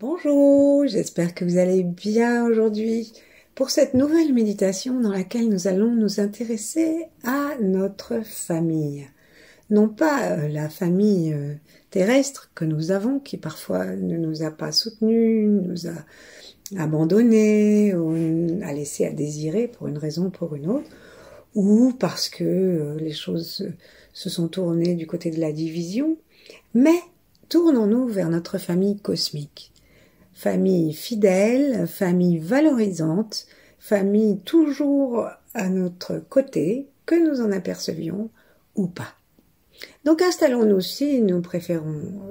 Bonjour, j'espère que vous allez bien aujourd'hui pour cette nouvelle méditation dans laquelle nous allons nous intéresser à notre famille. Non pas la famille terrestre que nous avons, qui parfois ne nous a pas soutenus, nous a abandonnés, ou a laissé à désirer pour une raison ou pour une autre, ou parce que les choses se sont tournées du côté de la division, mais tournons-nous vers notre famille cosmique. Famille fidèle, famille valorisante, famille toujours à notre côté, que nous en apercevions ou pas. Donc installons-nous si nous préférons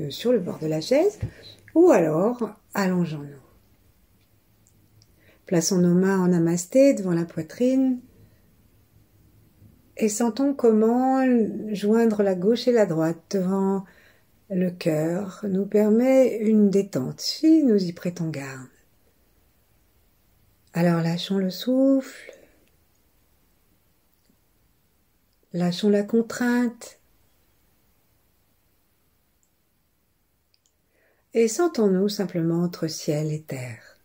sur le bord de la chaise ou alors allongeons-nous. Plaçons nos mains en namasté devant la poitrine et sentons comment joindre la gauche et la droite devant le cœur nous permet une détente si nous y prêtons garde. Alors lâchons le souffle, lâchons la contrainte et sentons-nous simplement entre ciel et terre.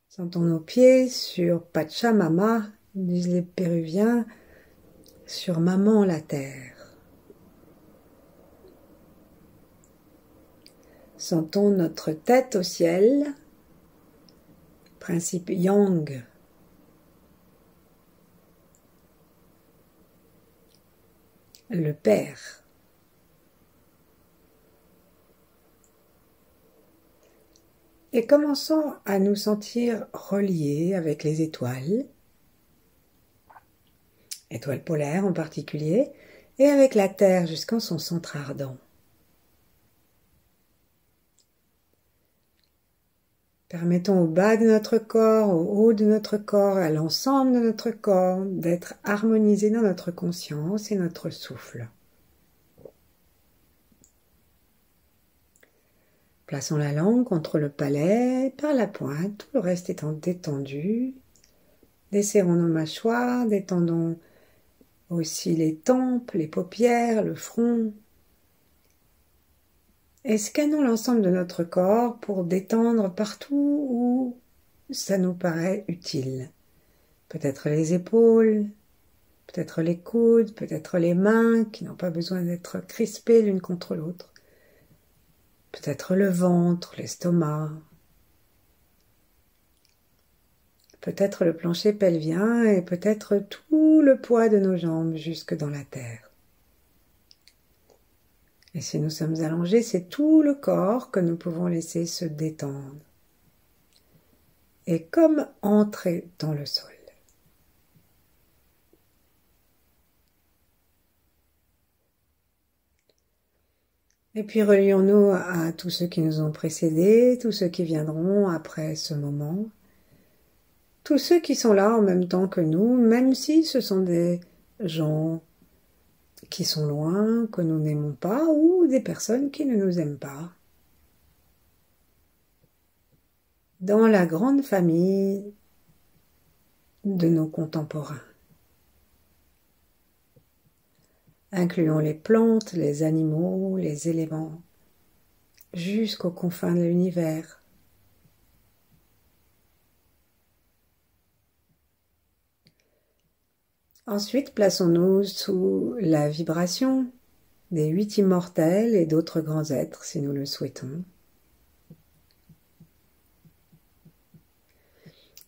Sentons nos pieds sur Pachamama, disent les Péruviens, sur Maman la Terre. Sentons notre tête au ciel, principe Yang. Le Père. Et commençons à nous sentir reliés avec les étoiles polaires en particulier, et avec la Terre jusqu'en son centre ardent. Permettons au bas de notre corps, au haut de notre corps, à l'ensemble de notre corps, d'être harmonisés dans notre conscience et notre souffle. Plaçons la langue contre le palais, par la pointe, tout le reste étant détendu. Desserrons nos mâchoires, détendons aussi les tempes, les paupières, le front. Et scannons l'ensemble de notre corps pour détendre partout où ça nous paraît utile. Peut-être les épaules, peut-être les coudes, peut-être les mains qui n'ont pas besoin d'être crispées l'une contre l'autre. Peut-être le ventre, l'estomac. Peut-être le plancher pelvien et peut-être tout le poids de nos jambes jusque dans la terre. Et si nous sommes allongés, c'est tout le corps que nous pouvons laisser se détendre. Et comme entrer dans le sol. Et puis relions-nous à tous ceux qui nous ont précédés, tous ceux qui viendront après ce moment, tous ceux qui sont là en même temps que nous, même si ce sont des gens qui sont loin, que nous n'aimons pas, ou des personnes qui ne nous aiment pas. Dans la grande famille de nos contemporains. Incluons les plantes, les animaux, les éléments, jusqu'aux confins de l'univers. Ensuite, plaçons-nous sous la vibration des 8 immortels et d'autres grands êtres, si nous le souhaitons.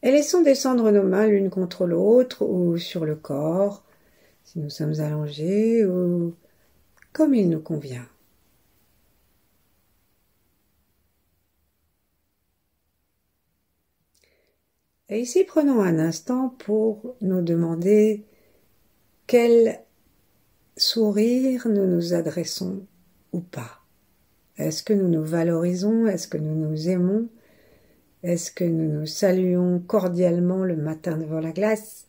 Et laissons descendre nos mains l'une contre l'autre ou sur le corps, si nous sommes allongés, ou comme il nous convient. Et ici, prenons un instant pour nous demander quel sourire nous nous adressons ou pas. Est-ce que nous nous valorisons? Est-ce que nous nous aimons? Est-ce que nous nous saluons cordialement le matin devant la glace?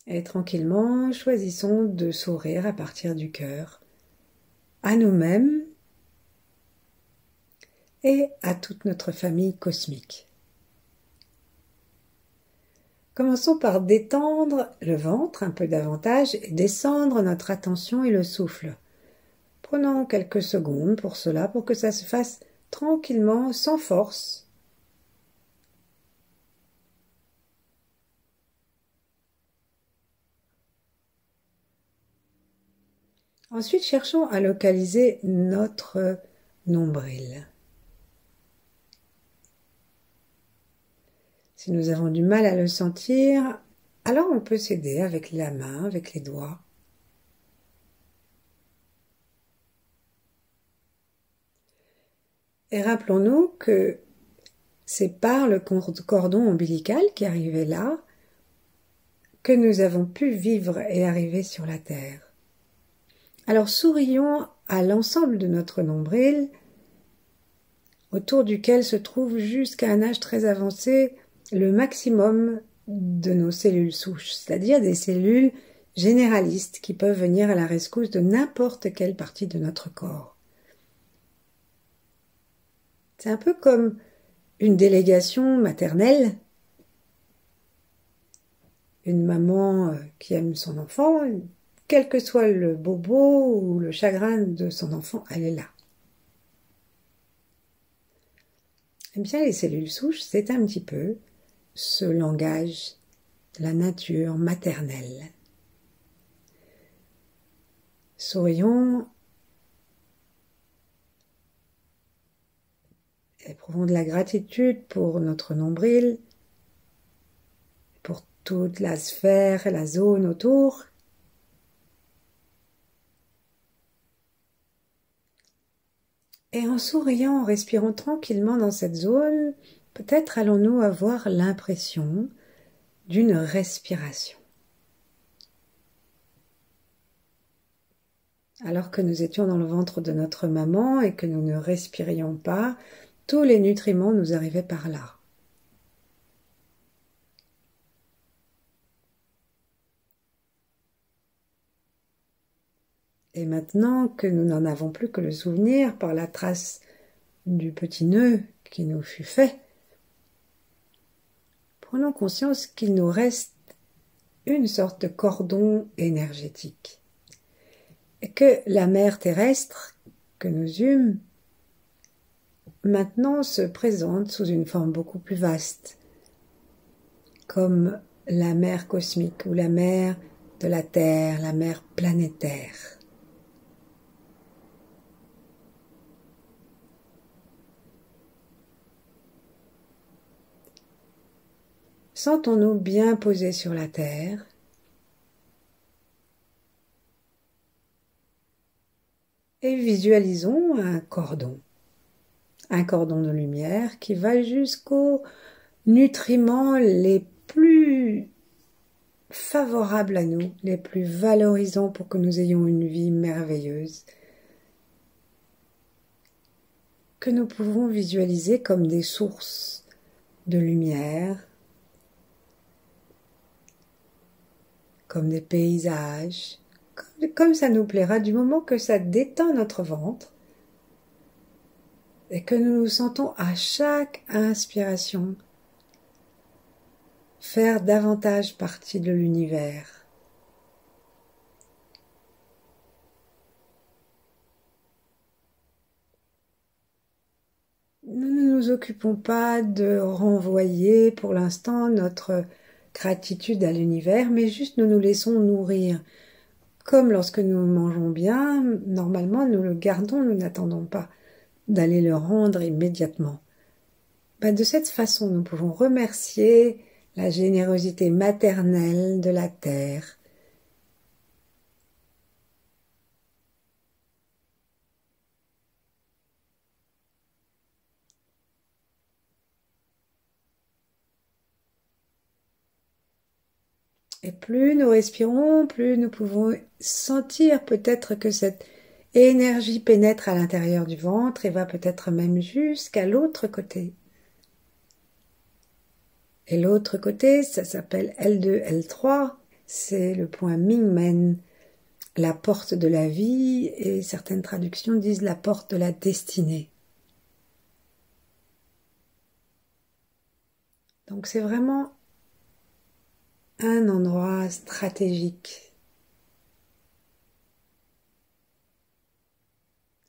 Et tranquillement, choisissons de sourire à partir du cœur, à nous-mêmes et à toute notre famille cosmique. Commençons par détendre le ventre un peu davantage et descendre notre attention et le souffle. Prenons quelques secondes pour cela, pour que ça se fasse tranquillement, sans force. Ensuite, cherchons à localiser notre nombril. Si nous avons du mal à le sentir, alors on peut s'aider avec la main, avec les doigts. Et rappelons-nous que c'est par le cordon ombilical qui arrivait là que nous avons pu vivre et arriver sur la terre. Alors sourions à l'ensemble de notre nombril, autour duquel se trouve jusqu'à un âge très avancé le maximum de nos cellules souches, c'est-à-dire des cellules généralistes qui peuvent venir à la rescousse de n'importe quelle partie de notre corps. C'est un peu comme une délégation maternelle, une maman qui aime son enfant, quel que soit le bobo ou le chagrin de son enfant, elle est là. Eh bien, les cellules souches, c'est un petit peu ce langage de la nature maternelle. Sourions, éprouvons de la gratitude pour notre nombril, pour toute la sphère et la zone autour. Et en souriant, en respirant tranquillement dans cette zone, peut-être allons-nous avoir l'impression d'une respiration. Alors que nous étions dans le ventre de notre maman et que nous ne respirions pas, tous les nutriments nous arrivaient par là. Et maintenant que nous n'en avons plus que le souvenir par la trace du petit nœud qui nous fut fait, prenons conscience qu'il nous reste une sorte de cordon énergétique. Et que la mer terrestre que nous eûmes maintenant se présente sous une forme beaucoup plus vaste, comme la mer cosmique ou la mer de la Terre, la mer planétaire. Sentons-nous bien posés sur la Terre. Et visualisons un cordon de lumière qui va jusqu'aux nutriments les plus favorables à nous, les plus valorisants pour que nous ayons une vie merveilleuse, que nous pouvons visualiser comme des sources de lumière, comme des paysages, comme ça nous plaira du moment que ça détend notre ventre et que nous nous sentons à chaque inspiration faire davantage partie de l'univers. Nous ne nous occupons pas de renvoyer pour l'instant notre gratitude à l'univers, mais juste nous nous laissons nourrir. Comme lorsque nous mangeons bien, normalement nous le gardons, nous n'attendons pas d'aller le rendre immédiatement. De cette façon, nous pouvons remercier la générosité maternelle de la terre. Et plus nous respirons, plus nous pouvons sentir peut-être que cette énergie pénètre à l'intérieur du ventre et va peut-être même jusqu'à l'autre côté. Et l'autre côté, ça s'appelle L2, L3, c'est le point Mingmen, la porte de la vie, et certaines traductions disent la porte de la destinée. Donc c'est vraiment un endroit stratégique.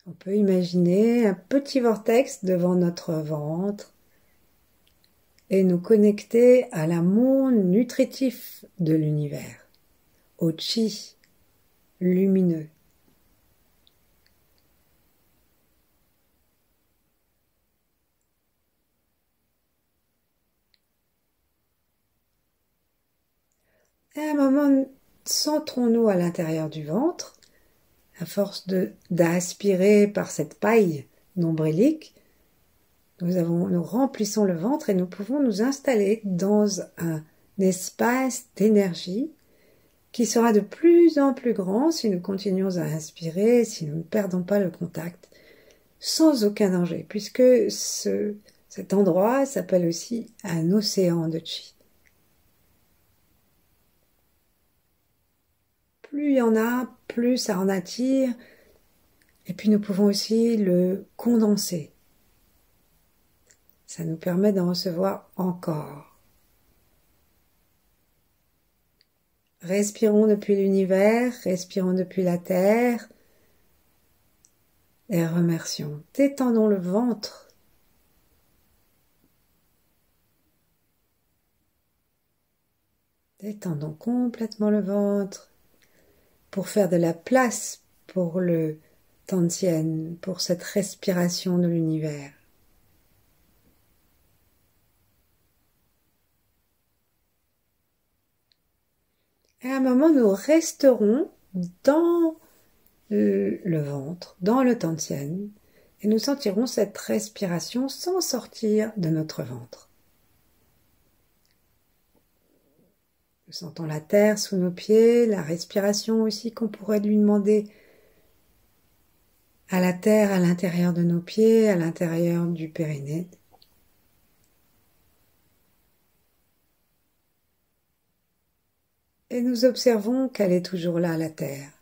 On peut imaginer un petit vortex devant notre ventre et nous connecter à l'amour nutritif de l'univers, au chi lumineux. Et à un moment, centrons-nous à l'intérieur du ventre, à force d'aspirer par cette paille nombrilique. Nous remplissons le ventre et nous pouvons nous installer dans un espace d'énergie qui sera de plus en plus grand si nous continuons à inspirer, si nous ne perdons pas le contact, sans aucun danger, puisque cet endroit s'appelle aussi un océan de chi. Plus il y en a, plus ça en attire, et puis nous pouvons aussi le condenser. Ça nous permet d'en recevoir encore. Respirons depuis l'univers, respirons depuis la terre et remercions. Détendons le ventre. Détendons complètement le ventre pour faire de la place pour le Tantien, pour cette respiration de l'univers. Et à un moment, nous resterons dans le ventre, dans le Tantien, et nous sentirons cette respiration sans sortir de notre ventre. Nous sentons la terre sous nos pieds, la respiration aussi qu'on pourrait lui demander à la terre à l'intérieur de nos pieds, à l'intérieur du périnée. Et nous observons qu'elle est toujours là, la terre,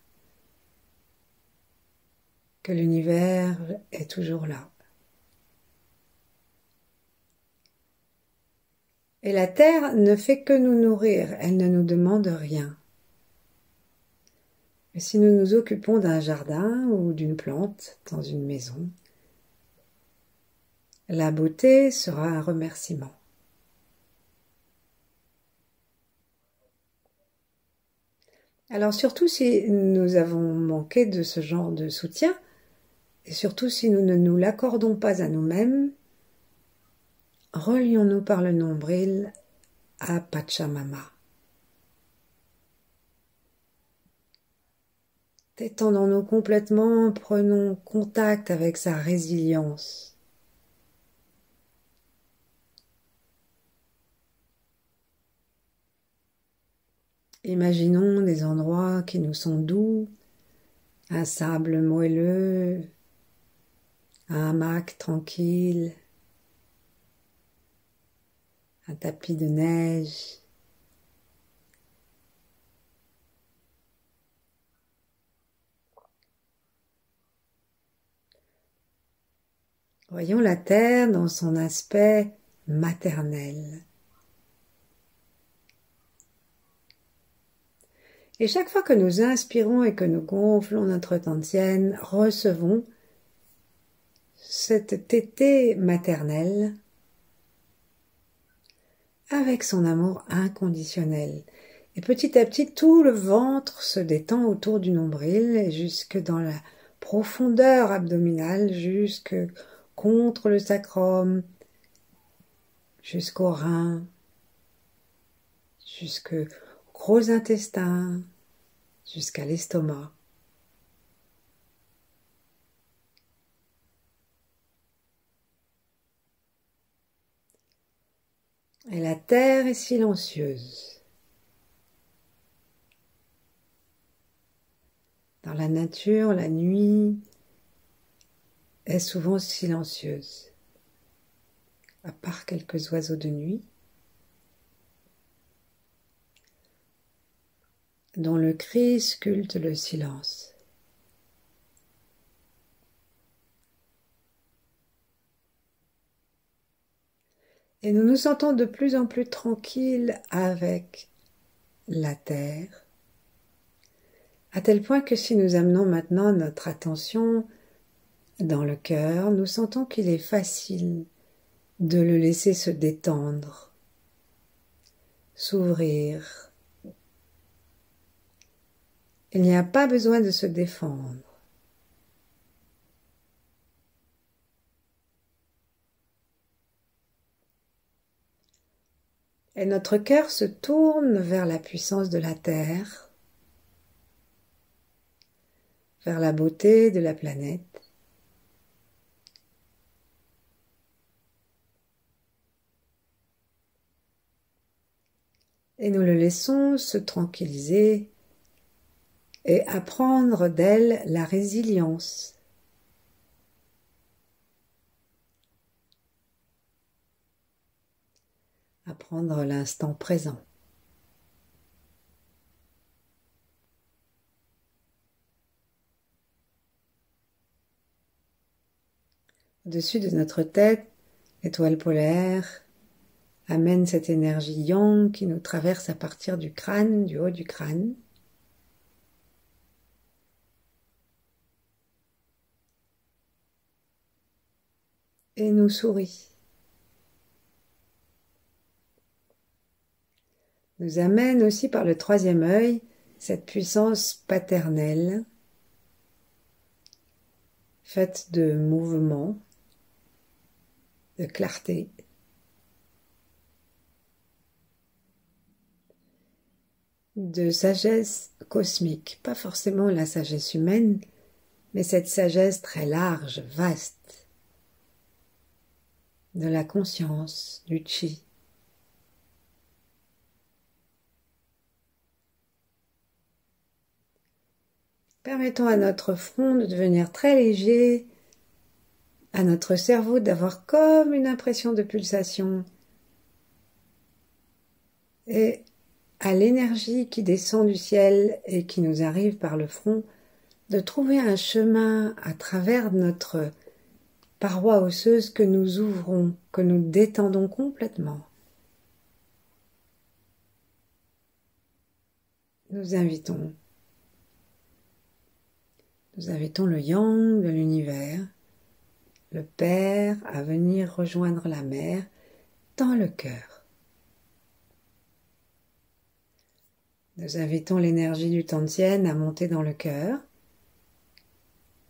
que l'univers est toujours là. Et la terre ne fait que nous nourrir, elle ne nous demande rien. Mais si nous nous occupons d'un jardin ou d'une plante dans une maison, la beauté sera un remerciement. Alors surtout si nous avons manqué de ce genre de soutien, et surtout si nous ne nous l'accordons pas à nous-mêmes, relions-nous par le nombril à Pachamama. Détendons-nous complètement, prenons contact avec sa résilience. Imaginons des endroits qui nous sont doux, un sable moelleux, un hamac tranquille, un tapis de neige. Voyons la terre dans son aspect maternel. Et chaque fois que nous inspirons et que nous gonflons notre tantienne, recevons cette tétée maternelle avec son amour inconditionnel. Et petit à petit, tout le ventre se détend autour du nombril et jusque dans la profondeur abdominale, jusque contre le sacrum, jusqu'au rein, jusqu'au gros intestin, jusqu'à l'estomac. Et la terre est silencieuse. Dans la nature, la nuit est souvent silencieuse, à part quelques oiseaux de nuit, dont le cri sculpte le silence. Et nous nous sentons de plus en plus tranquilles avec la terre, à tel point que si nous amenons maintenant notre attention dans le cœur, nous sentons qu'il est facile de le laisser se détendre, s'ouvrir. Il n'y a pas besoin de se défendre. Et notre cœur se tourne vers la puissance de la terre, vers la beauté de la planète. Et nous le laissons se tranquilliser et apprendre d'elle la résilience. Apprendre l'instant présent. Au-dessus de notre tête, l'étoile polaire amène cette énergie yang qui nous traverse à partir du crâne, du haut du crâne. Et nous sourit. Nous amène aussi par le troisième œil cette puissance paternelle faite de mouvement, de clarté. De sagesse cosmique, pas forcément la sagesse humaine, mais cette sagesse très large, vaste, de la conscience, du chi. Permettons à notre front de devenir très léger, à notre cerveau d'avoir comme une impression de pulsation, et à l'énergie qui descend du ciel et qui nous arrive par le front, de trouver un chemin à travers notre paroi osseuse que nous ouvrons, que nous détendons complètement. Nous invitons le yang de l'univers, le Père, à venir rejoindre la Mère dans le cœur. Nous invitons l'énergie du Tantien à monter dans le cœur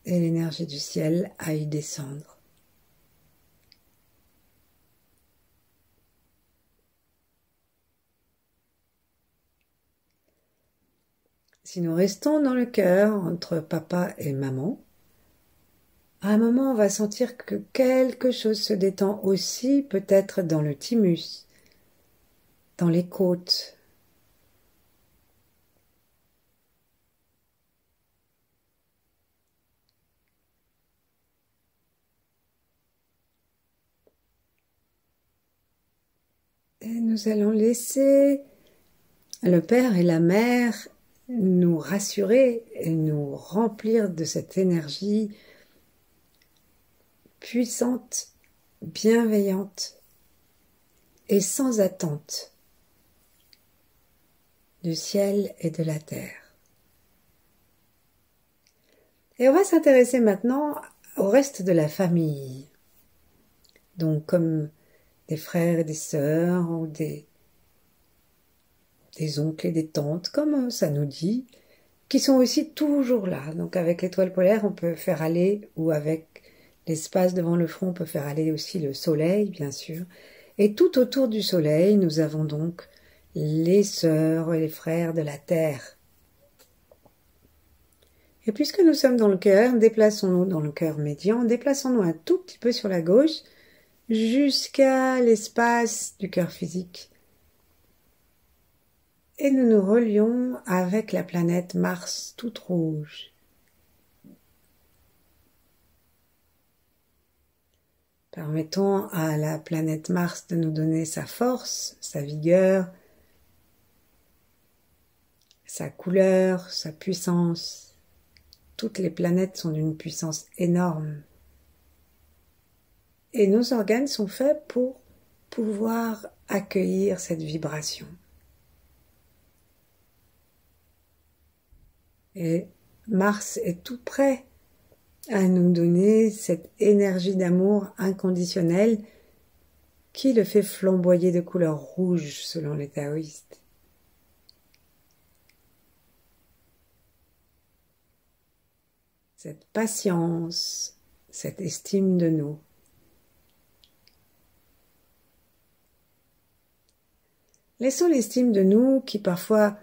et l'énergie du ciel à y descendre. Si nous restons dans le cœur entre papa et maman, à un moment on va sentir que quelque chose se détend aussi, peut-être dans le thymus, dans les côtes. Et nous allons laisser le Père et la Mère nous rassurer et nous remplir de cette énergie puissante, bienveillante et sans attente du ciel et de la terre. Et on va s'intéresser maintenant au reste de la famille. Donc comme des frères et des sœurs ou des oncles et des tantes, comme ça nous dit, qui sont aussi toujours là. Donc avec l'étoile polaire, on peut faire aller, ou avec l'espace devant le front, on peut faire aller aussi le soleil, bien sûr. Et tout autour du soleil, nous avons donc les sœurs et les frères de la terre. Et puisque nous sommes dans le cœur, déplaçons-nous dans le cœur médian, déplaçons-nous un tout petit peu sur la gauche, jusqu'à l'espace du cœur physique. Et nous nous relions avec la planète Mars toute rouge. Permettons à la planète Mars de nous donner sa force, sa vigueur, sa couleur, sa puissance. Toutes les planètes sont d'une puissance énorme. Et nos organes sont faits pour pouvoir accueillir cette vibration. Et Mars est tout prêt à nous donner cette énergie d'amour inconditionnel qui le fait flamboyer de couleur rouge selon les taoïstes. Cette patience, cette estime de nous. Laissons l'estime de nous qui parfois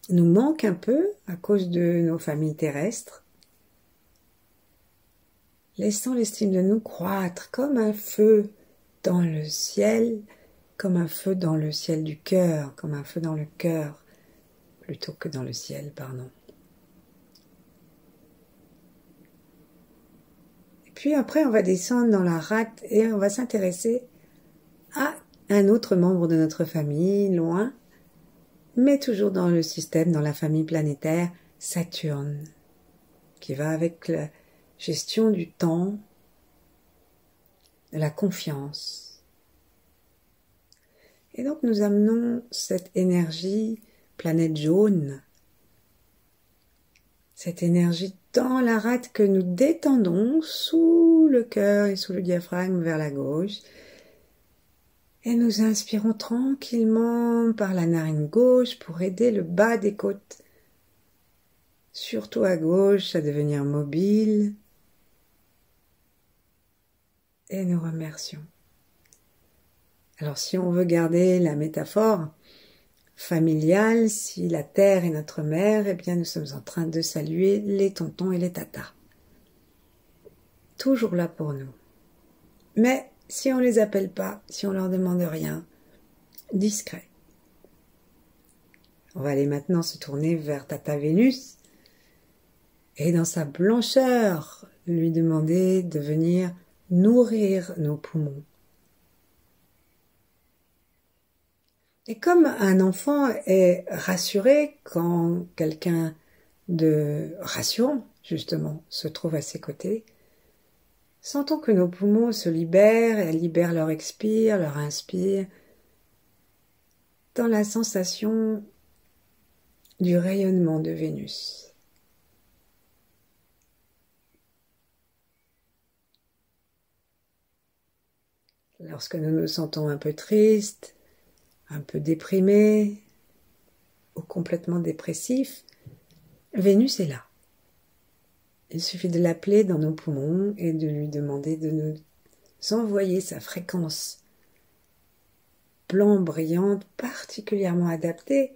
nous manque un peu à cause de nos familles terrestres. Laissons l'estime de nous croître comme un feu dans le ciel, comme un feu dans le ciel du cœur, comme un feu dans le cœur, plutôt que dans le ciel, pardon. Et puis après, on va descendre dans la rate et on va s'intéresser à un autre membre de notre famille, loin, mais toujours dans le système, dans la famille planétaire, Saturne, qui va avec la gestion du temps, de la confiance. Et donc nous amenons cette énergie, planète jaune, cette énergie dans la rate que nous détendons sous le cœur et sous le diaphragme vers la gauche. Et nous inspirons tranquillement par la narine gauche pour aider le bas des côtes, surtout à gauche, à devenir mobile. Et nous remercions. Alors si on veut garder la métaphore familiale, si la terre est notre mère, eh bien nous sommes en train de saluer les tontons et les tatas. Toujours là pour nous. Mais si on ne les appelle pas, si on leur demande rien, discret. On va aller maintenant se tourner vers Tata Vénus et dans sa blancheur lui demander de venir nourrir nos poumons. Et comme un enfant est rassuré quand quelqu'un de rassurant, justement, se trouve à ses côtés, sentons que nos poumons se libèrent, et libèrent leur expire, leur inspire, dans la sensation du rayonnement de Vénus. Lorsque nous nous sentons un peu tristes, un peu déprimés ou complètement dépressifs, Vénus est là. Il suffit de l'appeler dans nos poumons et de lui demander de nous envoyer sa fréquence blanc brillante particulièrement adaptée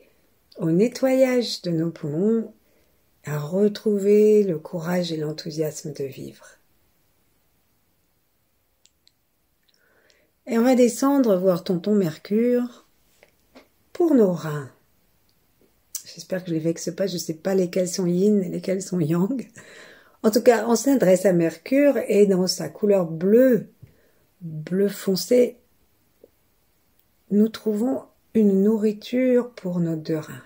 au nettoyage de nos poumons, à retrouver le courage et l'enthousiasme de vivre. Et on va descendre voir tonton Mercure pour nos reins. J'espère que je ne les vexe pas, je ne sais pas lesquels sont yin et lesquels sont yang. En tout cas, on s'adresse à Mercure et dans sa couleur bleue, bleu foncé, nous trouvons une nourriture pour nos deux reins.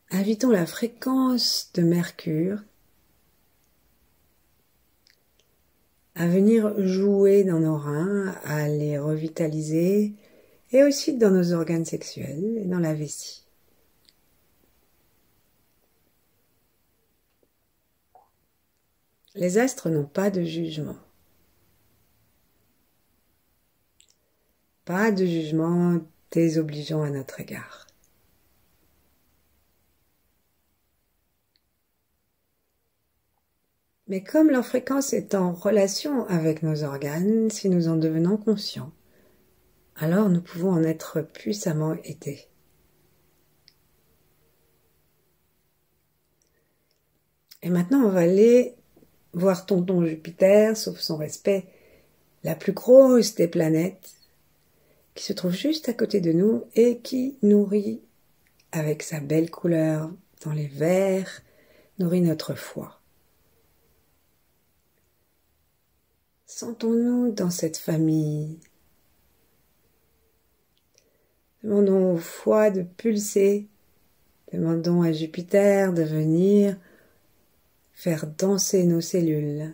Invitons la fréquence de Mercure à venir jouer dans nos reins, à les revitaliser, et aussi dans nos organes sexuels et dans la vessie. Les astres n'ont pas de jugement. Pas de jugement désobligeant à notre égard. Mais comme leur fréquence est en relation avec nos organes, si nous en devenons conscients, alors nous pouvons en être puissamment aidés. Et maintenant, on va aller voir tonton Jupiter, sauf son respect, la plus grosse des planètes, qui se trouve juste à côté de nous et qui nourrit, avec sa belle couleur dans les verts, nourrit notre foi. Sentons-nous dans cette famille. Demandons au foie de pulser. Demandons à Jupiter de venir faire danser nos cellules.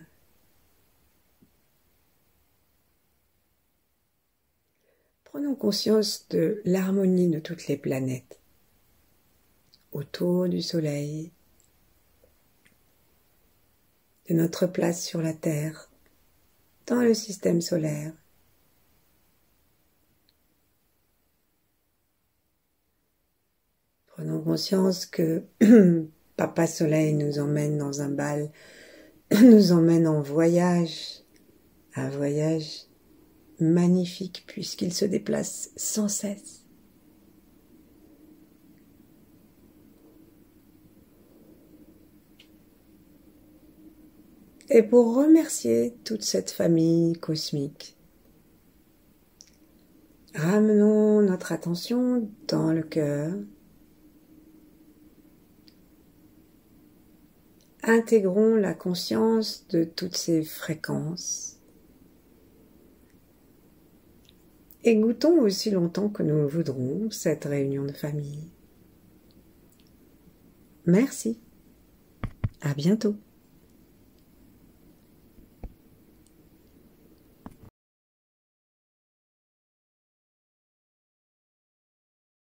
Prenons conscience de l'harmonie de toutes les planètes. autour du soleil, de notre place sur la Terre, dans le système solaire. Prenons conscience que Papa Soleil nous emmène dans un bal, nous emmène en voyage, un voyage magnifique puisqu'il se déplace sans cesse. Et pour remercier toute cette famille cosmique, ramenons notre attention dans le cœur. Intégrons la conscience de toutes ces fréquences et goûtons aussi longtemps que nous voudrons cette réunion de famille. Merci. À bientôt.